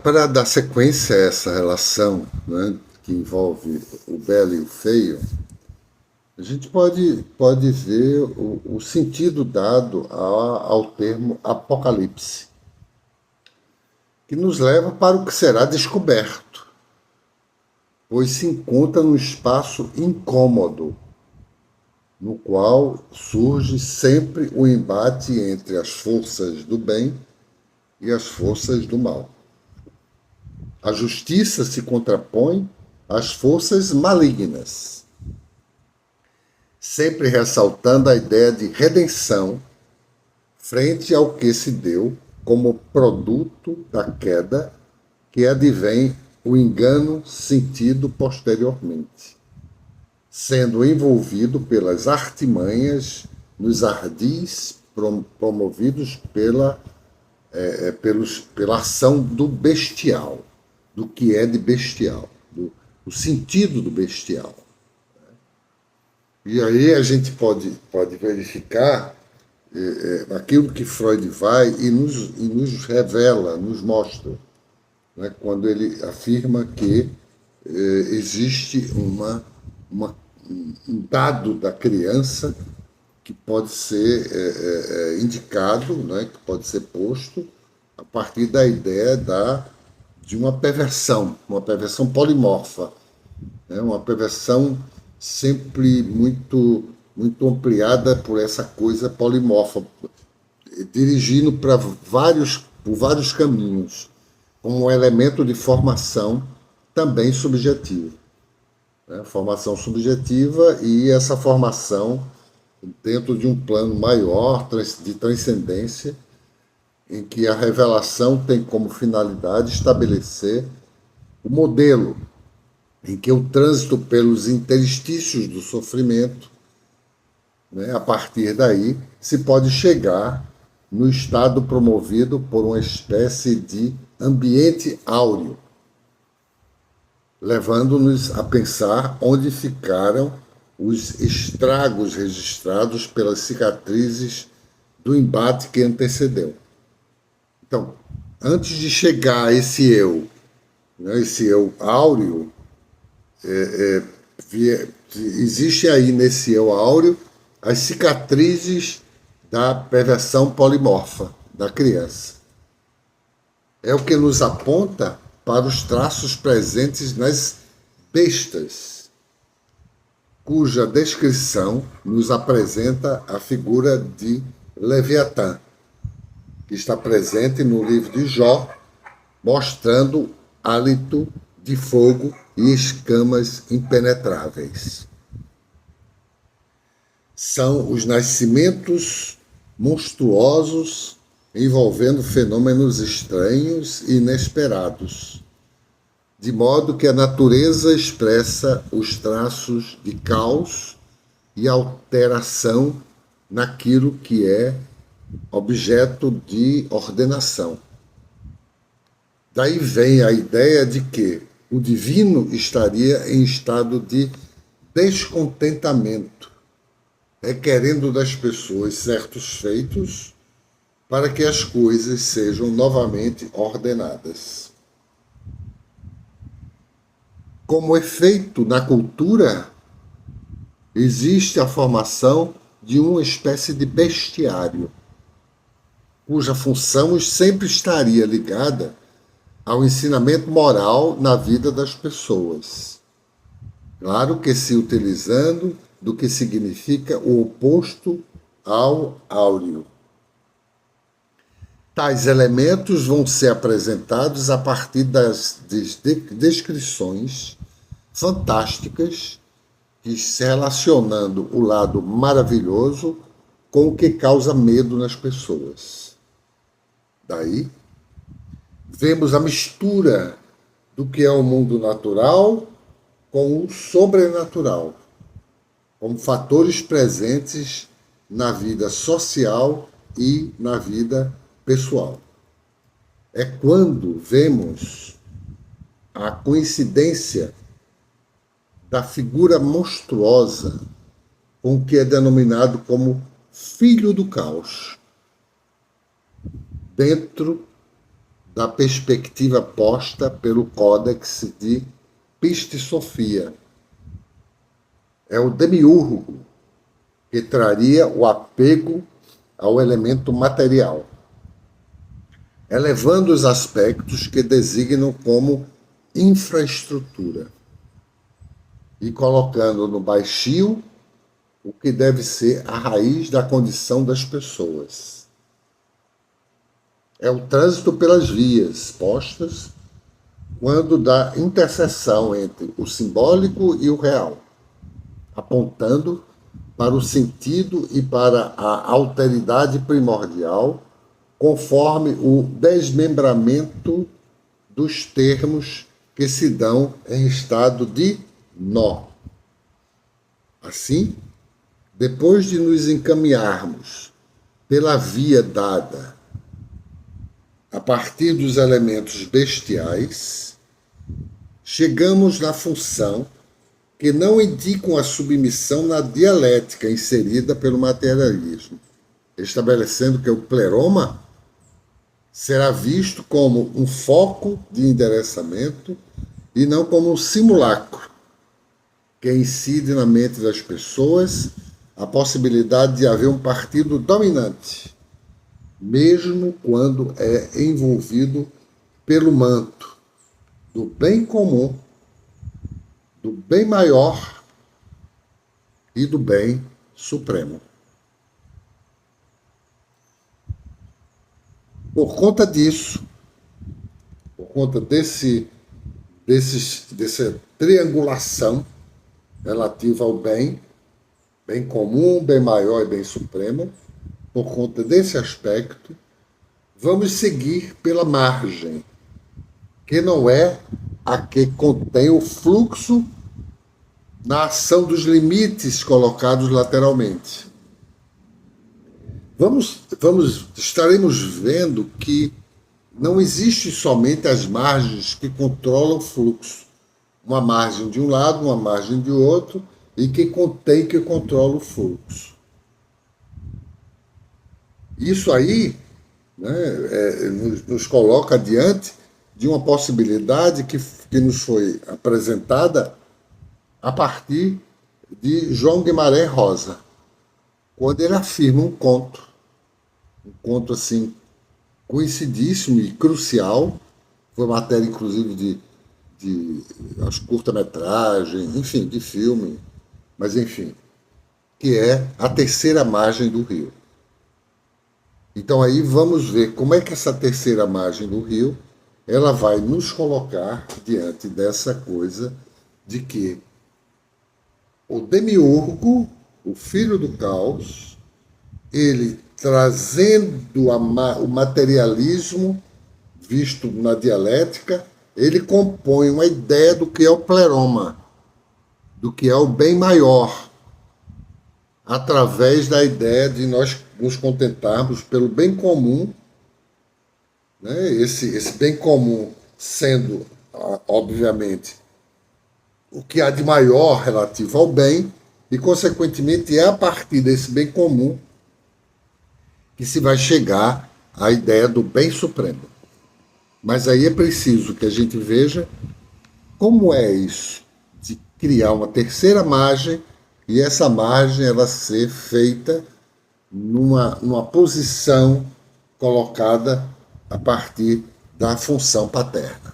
para dar sequência a essa relação, né, que envolve o belo e o feio, a gente pode ver o sentido dado ao termo apocalipse, que nos leva para o que será descoberto, pois se encontra num espaço incômodo, no qual surge sempre o embate entre as forças do bem e as forças do mal. A justiça se contrapõe às forças malignas, sempre ressaltando a ideia de redenção frente ao que se deu como produto da queda que advém o engano sentido posteriormente, sendo envolvido pelas artimanhas nos ardis promovidos pela ação do bestial, do que é de bestial, o sentido do bestial. E aí a gente pode verificar aquilo que Freud vai e nos revela, nos mostra, né, quando ele afirma que existe um dado da criança que pode ser indicado, né, que pode ser posto a partir da ideia de uma perversão polimorfa, né, uma perversão sempre muito ampliada por essa coisa polimorfa, dirigindo por vários caminhos, como um elemento de formação também subjetiva. Né? Formação subjetiva e essa formação dentro de um plano maior de transcendência, em que a revelação tem como finalidade estabelecer o modelo em que o trânsito pelos interstícios do sofrimento, né, a partir daí, se pode chegar no estado promovido por uma espécie de ambiente áureo, levando-nos a pensar onde ficaram os estragos registrados pelas cicatrizes do embate que antecedeu. Então, antes de chegar a esse eu, né, esse eu áureo, existe aí nesse eu áureo as cicatrizes da perversão polimorfa da criança. É o que nos aponta para os traços presentes nas bestas, cuja descrição nos apresenta a figura de Leviatã, que está presente no livro de Jó, mostrando hálito de fogo e escamas impenetráveis. São os nascimentos monstruosos envolvendo fenômenos estranhos e inesperados, de modo que a natureza expressa os traços de caos e alteração naquilo que é objeto de ordenação. Daí vem a ideia de que o divino estaria em estado de descontentamento, requerendo das pessoas certos feitos para que as coisas sejam novamente ordenadas. Como efeito na cultura, existe a formação de uma espécie de bestiário, cuja função sempre estaria ligada ao ensinamento moral na vida das pessoas. Claro que se utilizando do que significa o oposto ao áureo. Tais elementos vão ser apresentados a partir das descrições fantásticas que se relacionando o lado maravilhoso com o que causa medo nas pessoas. Daí, vemos a mistura do que é o mundo natural com o sobrenatural, como fatores presentes na vida social e na vida pessoal. É quando vemos a coincidência da figura monstruosa com o que é denominado como filho do caos, dentro da perspectiva posta pelo Códex de Piste Sophia. É o demiurgo que traria o apego ao elemento material, elevando os aspectos que designam como infraestrutura e colocando no baixio o que deve ser a raiz da condição das pessoas. É o trânsito pelas vias postas quando da interseção entre o simbólico e o real, apontando para o sentido e para a alteridade primordial, conforme o desmembramento dos termos que se dão em estado de nó. Assim, depois de nos encaminharmos pela via dada a partir dos elementos bestiais, chegamos na função que não indicam a submissão na dialética inserida pelo materialismo, estabelecendo que o pleroma será visto como um foco de endereçamento e não como um simulacro que incide na mente das pessoas a possibilidade de haver um partido dominante, mesmo quando é envolvido pelo manto do bem comum, do bem maior e do bem supremo. Por conta disso, por conta dessa triangulação relativa ao bem comum, bem maior e bem supremo, por conta desse aspecto, vamos seguir pela margem, que não é a que contém o fluxo na ação dos limites colocados lateralmente. Estaremos vendo que não existe somente as margens que controlam o fluxo. Uma margem de um lado, uma margem de outro, e que contém, que controla o fluxo. Isso aí, né, nos coloca diante de uma possibilidade que nos foi apresentada a partir de João Guimarães Rosa, quando ele afirma um conto assim conhecidíssimo e crucial, foi matéria inclusive de curta-metragem, enfim, de filme, mas enfim, que é a terceira margem do rio. Então aí vamos ver como é que essa terceira margem do rio ela vai nos colocar diante dessa coisa de que o demiurgo, o filho do caos, ele trazendo o materialismo visto na dialética, ele compõe uma ideia do que é o pleroma, do que é o bem maior, através da ideia de nós nos contentarmos pelo bem comum, né? Esse bem comum sendo, obviamente, o que há de maior relativo ao bem, e, consequentemente, é a partir desse bem comum que se vai chegar à ideia do bem supremo. Mas aí é preciso que a gente veja como é isso de criar uma terceira margem e essa margem ela ser feita numa posição colocada a partir da função paterna.